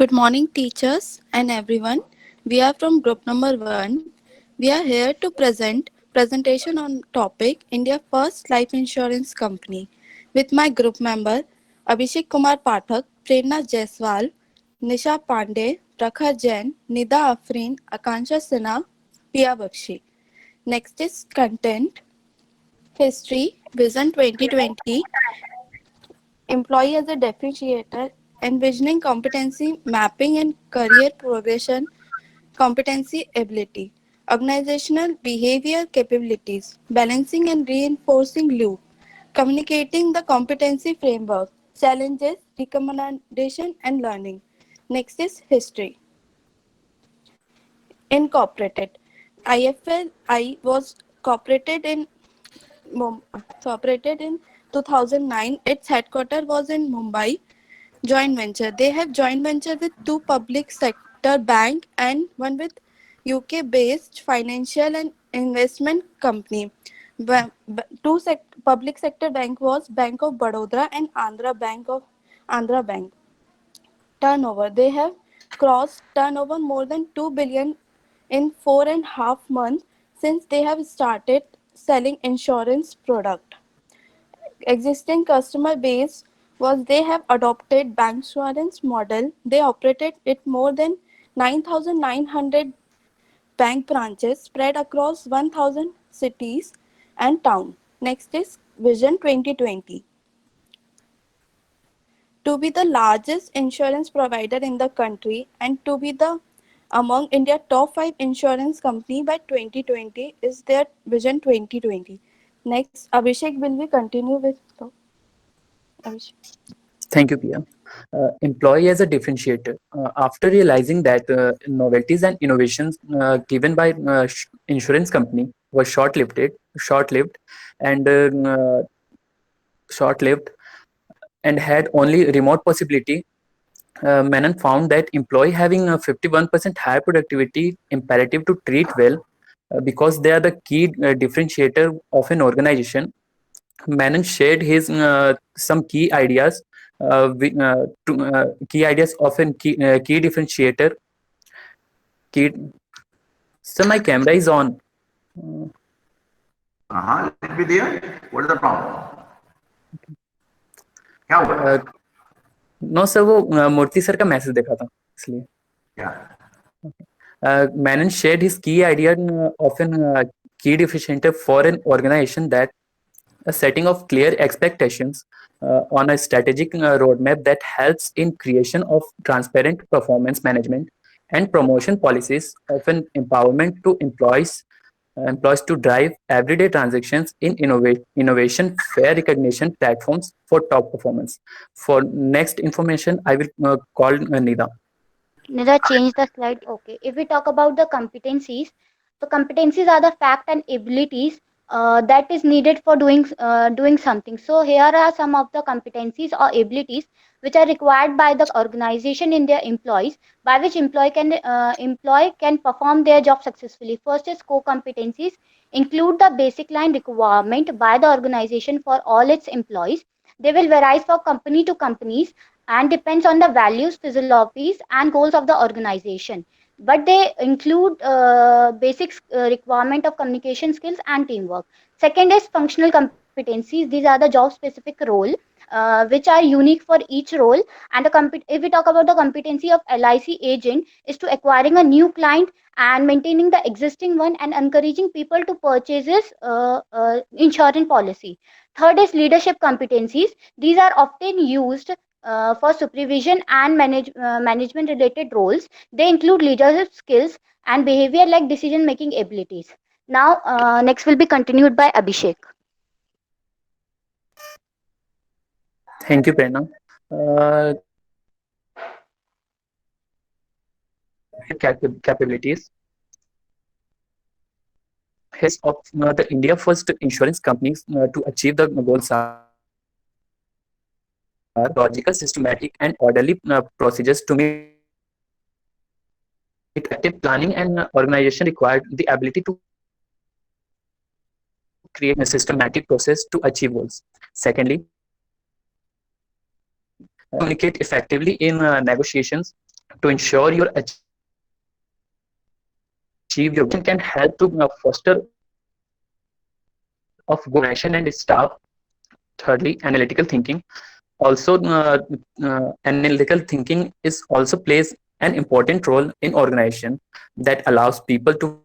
Good morning, teachers and everyone. We are from group number 1. We are here to present presentation on topic India first life insurance company with my group member Abhishek Kumar Pathak, Prerna Jaiswal, Nisha Pandey, Prakhar Jain, Nida Afreen, Akansha Sinha, Pia Bakshi. Next is content, history, vision 2020, employee as a differentiator, envisioning competency mapping and career progression, competency ability, organizational behavior capabilities, balancing and reinforcing loop, communicating the competency framework, challenges, recommendation and learning. Next is history. Incorporated. IFLI was incorporated in operated in 2009. Its headquarters was in Mumbai. Joint venture. They have joint venture with two public sector bank and one with UK based financial and investment company. Public sector bank was Bank of Baroda and Andhra Bank. Turnover. They have crossed turnover more than 2 billion in 4.5 months since they have started selling insurance product. Existing customer base was they have adopted bancassurance model. They operated it more than 9,900 bank branches spread across 1,000 cities and town. Next is Vision 2020 to be the largest insurance provider in the country and to be the among India top 5 insurance company by 2020 is their Vision 2020. Next, Abhishek will we continue with the Abhishek. Thank you, Pia. Employee as a differentiator. After realizing that novelties and innovations given by insurance company were short-lived, and short-lived, and had only remote possibility, Menon found that employee having a 51% higher productivity imperative to treat well because they are the key differentiator of an organization. Menon shared his some key ideas, key ideas of a key differentiator. Key. So my camera is on. Let me there. What is the problem? क्या हुआ? No sir वो मूर्ति sir का message देखा था इसलिए. Yeah. Menon shared his key idea of an key differentiator for an organization that a setting of clear expectations on a strategic roadmap that helps in creation of transparent performance management and promotion policies of an empowerment to employees to drive everyday transactions in innovation fair recognition platforms for top performance. For next information I will call Nida. Nida, change the slide. Okay. If we talk about the competencies, so competencies are the fact and abilities that is needed for doing something. So here are some of the competencies or abilities which are required by the organization in their employees, by which employee can perform their job successfully. First is core competencies, include the basic line requirement by the organization for all its employees. They will vary for company to companies and depends on the values, philosophies, and goals of the organization. But they include basic requirement of communication skills and teamwork. Second is functional competencies. These are the job specific role which are unique for each role. And if we talk about the competency of LIC agent is to acquiring a new client and maintaining the existing one and encouraging people to purchases insurance policy. Third is leadership competencies. These are often used for supervision and management related roles. They include leadership skills and behavior like decision making abilities. Now, next will be continued by Abhishek. Thank you, Prerna. Capabilities. Heads of the India first insurance companies to achieve the goals are logical, systematic, and orderly procedures to meet effective planning and organization required the ability to create a systematic process to achieve goals. Secondly, communicate effectively in negotiations to ensure you achieve your goal. Can help to foster organization and staff. Thirdly, analytical thinking. Also, analytical thinking is also plays an important role in organization that allows people to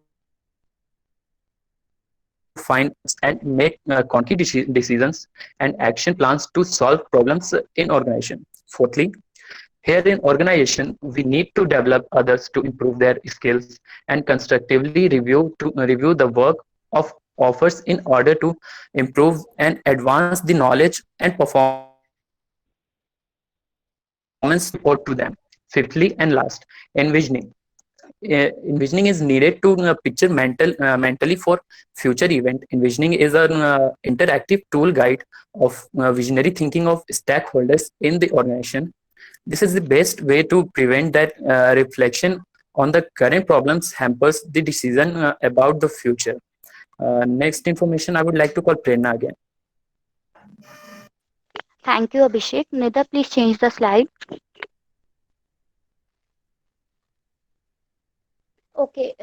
find and make concrete decisions and action plans to solve problems in organization. Fourthly, here in organization, we need to develop others to improve their skills and constructively review the work of offers in order to improve and advance the knowledge and performance to support to them. Fifthly and last, envisioning. Envisioning is needed to picture mentally for future event. Envisioning is an interactive tool guide of visionary thinking of stakeholders in the organization. This is the best way to prevent that reflection on the current problems hampers the decision about the future. Next information I would like to call Prerna again. Thank you, Abhishek. Nida, please change the slide. Okay,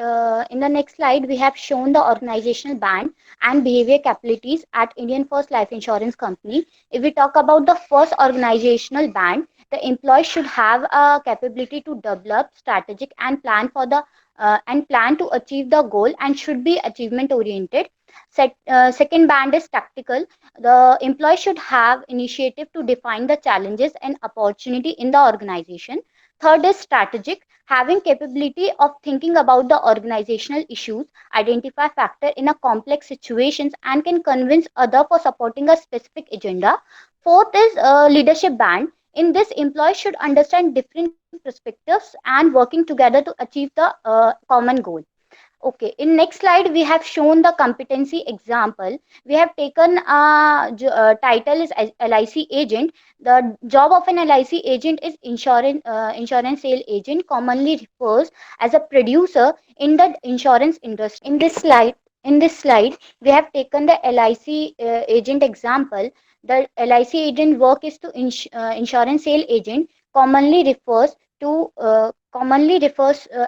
in the next slide, we have shown the organizational band and behavior capabilities at Indian First Life Insurance Company. If we talk about the first organizational band, the employee should have a capability to develop strategic and plan to achieve the goal and should be achievement oriented. Second band is tactical. The employee should have initiative to define the challenges and opportunity in the organization. Third is strategic, having capability of thinking about the organizational issues, identify factor in a complex situations and can convince other for supporting a specific agenda. Fourth is leadership band. In this, employees should understand different perspectives and working together to achieve the common goal. Okay, in next slide, we have shown the competency example. We have taken title is LIC agent. The job of an LIC agent is insurance sale agent, commonly refers as a producer in the insurance industry. In this slide, we have taken the LIC agent example. The LIC agent work is to insurance sale agent, commonly refers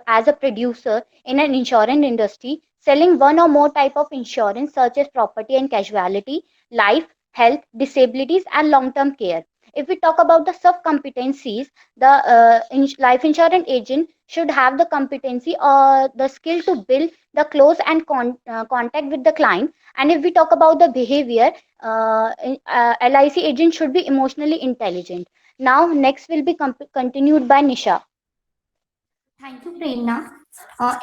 as a producer in an insurance industry, selling one or more type of insurance such as property and casualty, life, health, disabilities, and long-term care. If we talk about the sub competencies, the life insurance agent should have the competency or the skill to build the close and contact with the client. And if we talk about the behavior, LIC agent should be emotionally intelligent. Now, next will be continued by Nisha. Thank you, Prerna.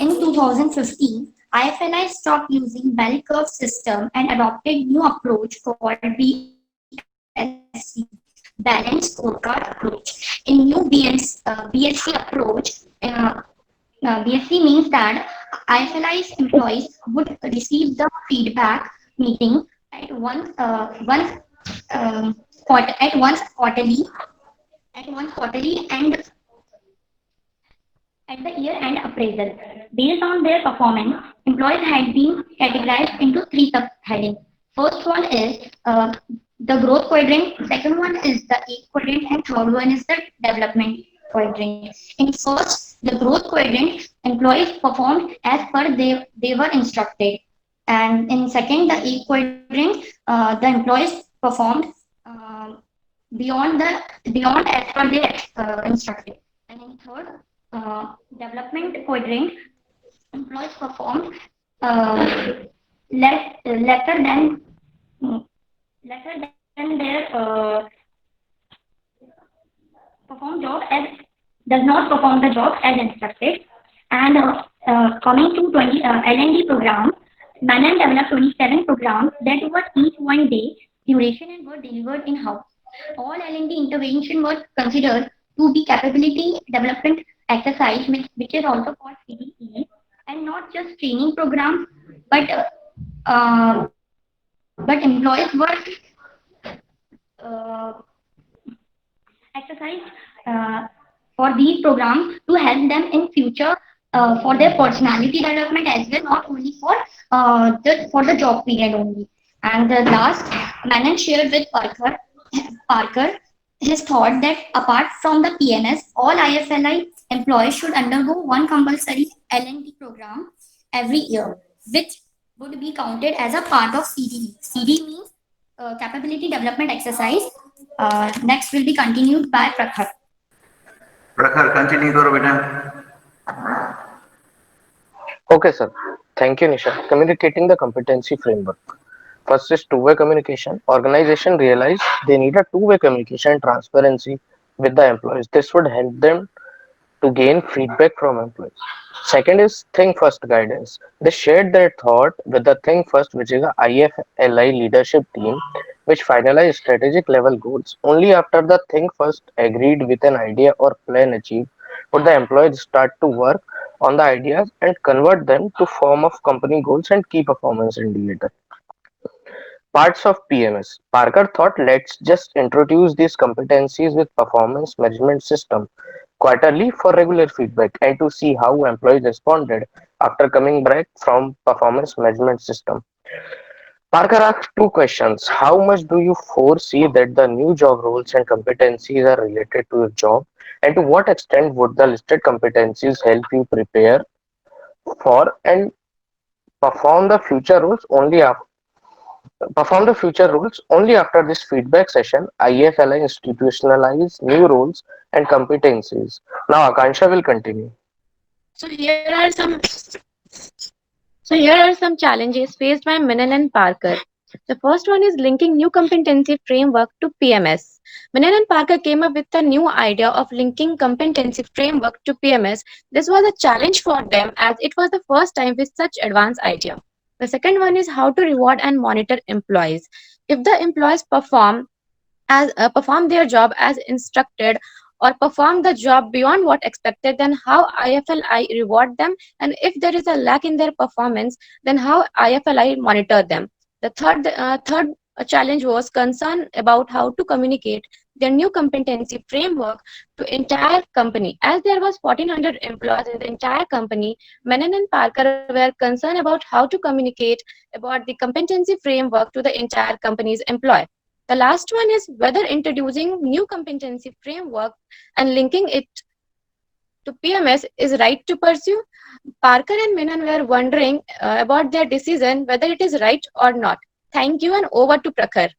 In 2015, IFNI stopped using bell curve system and adopted new approach called BSC, Balanced Scorecard Approach. In new BSC approach, BSC means that IFNI's employees would receive the feedback meeting at once quarterly and at the year-end appraisal. Based on their performance, employees had been categorized into three subheadings. First one is the growth quadrant, second one is the age quadrant, and third one is the development quadrant. In first, the growth quadrant, employees performed as per they were instructed. And in second, the age quadrant, the employees performed beyond as per they instructed. And in third, development quadrant, employees performed lesser than their perform job as does not perform the job as instructed. And coming to L&D program, Manan developed 27 programs that were each 1 day duration and were delivered in house. All L&D intervention was considered to be capability development exercise, which is also called CDE, and not just training programs, but employees were exercised for these programs to help them in future for their personality development as well, not only for the job period only. And the last, Manan shared with Parker his thought that apart from the PMS, all IFLI employees should undergo one compulsory L&D program every year, which would be counted as a part of CDE. CDE means capability development exercise. Next will be continued by Prakhar. प्रखर continue करो बेटा. Okay, sir. Thank you, Nisha. Communicating the competency framework. First is two-way communication. Organization realized they need a two-way communication and transparency with the employees. This would help them to gain feedback from employees. Second is think first guidance. They shared their thought with the think first, which is a IFLI leadership team, which finalized strategic level goals. Only after the think first agreed with an idea or plan achieved would the employees start to work on the ideas and convert them to form of company goals and key performance indicator. Parts of PMS. Parker thought let's just introduce these competencies with performance management system quarterly for regular feedback and to see how employees responded after coming back from performance management system. Parker asked two questions. How much do you foresee that the new job roles and competencies are related to your job? And to what extent would the listed competencies help you prepare for and perform the future roles only after this feedback session? IFLI institutionalize new roles and competencies. Now Akansha will continue. So here are some challenges faced by Menon and Parker. The first one is linking new competency framework to PMS. Menon and Parker came up with a new idea of linking competency framework to PMS. This was a challenge for them as it was the first time with such advanced idea. The second one is how to reward and monitor employees. If the employees perform their job as instructed or perform the job beyond what expected, then how IFLI reward them, and if there is a lack in their performance, then how IFLI monitor them. The third challenge was concern about how to communicate their new competency framework to entire company. As there was 1400 employees in the entire company, Menon and Parker were concerned about how to communicate about the competency framework to the entire company's employee. The last one is whether introducing new competency framework and linking it to PMS is right to pursue. Parker and Menon were wondering about their decision, whether it is right or not. Thank you, and over to Prakhar.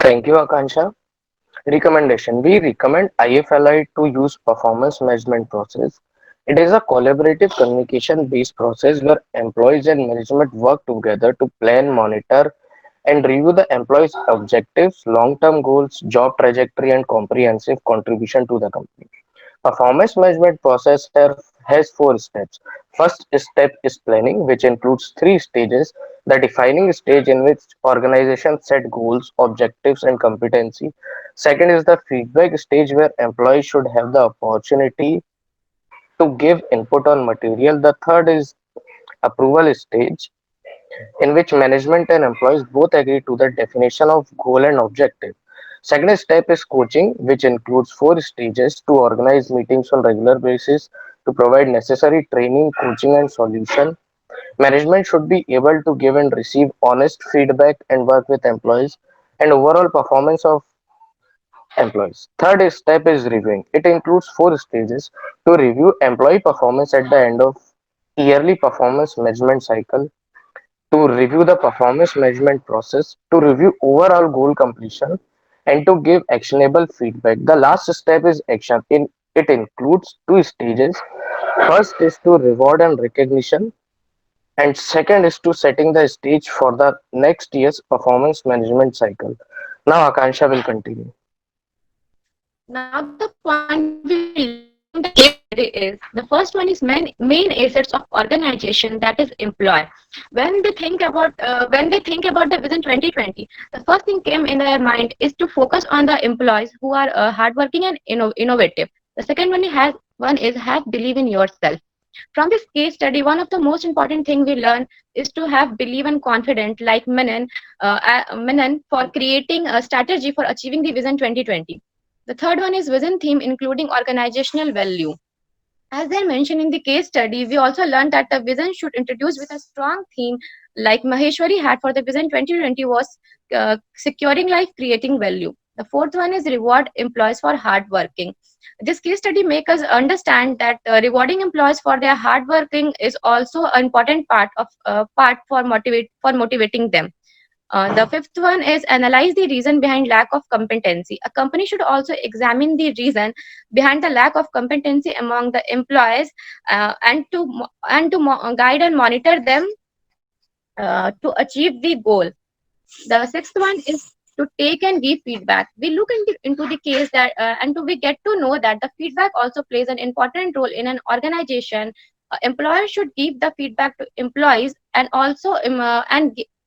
Thank you, Akansha. Recommendation. We recommend IFLI to use performance management process. It is a collaborative communication based process where employees and management work together to plan, monitor, and review the employees' objectives, long term goals, job trajectory, and comprehensive contribution to the company. Performance management process has four steps. First step is planning, which includes three stages. The defining stage, in which organizations set goals, objectives, and competency. Second is the feedback stage, where employees should have the opportunity to give input on material. The third is approval stage, in which management and employees both agree to the definition of goal and objective. Second step is coaching, which includes four stages to organize meetings on regular basis to provide necessary training, coaching, and solution. Management should be able to give and receive honest feedback and work with employees and overall performance of employees. Third step is reviewing. It includes four stages to review employee performance at the end of yearly performance management cycle, to review the performance management process, to review overall goal completion, and to give actionable feedback. The last step is action. It includes two stages. First is to reward and recognition, and second is to setting the stage for the next year's performance management cycle. Now Akansha will continue. Now the point we learned in the case study is the first one is main assets of organization, that is employee. When they think about the vision 2020, the first thing came in their mind is to focus on the employees who are hardworking and innovative. The second one is have believe in yourself. From this case study, one of the most important thing we learn is to have believe and confident, like Menon for creating a strategy for achieving the vision 2020. The third one is vision theme, including organizational value. As I mentioned in the case study, we also learned that the vision should introduce with a strong theme like Maheshwari had for the Vision 2020 was securing life, creating value. The fourth one is reward employees for hard working. This case study makes us understand that rewarding employees for their hard working is also an important part for motivating them. The fifth one is analyze the reason behind lack of competency. A company should also examine the reason behind the lack of competency among the employees and to guide and monitor them to achieve the goal. The sixth one is to take and give feedback. We look into the case that we get to know that the feedback also plays an important role in an organization. Employers should give the feedback to employees and also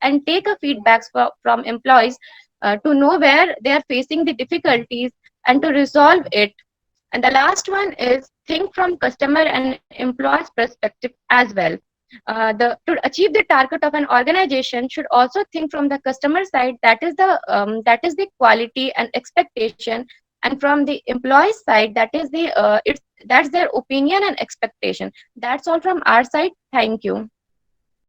and take a feedbacks from employees to know where they are facing the difficulties and to resolve it. And the last one is think from customer and employees perspective as well. To achieve the target of an organization should also think from the customer side, that is the quality and expectation, and from the employee side, that is that's their opinion and expectation. That's all from our side. Thank you.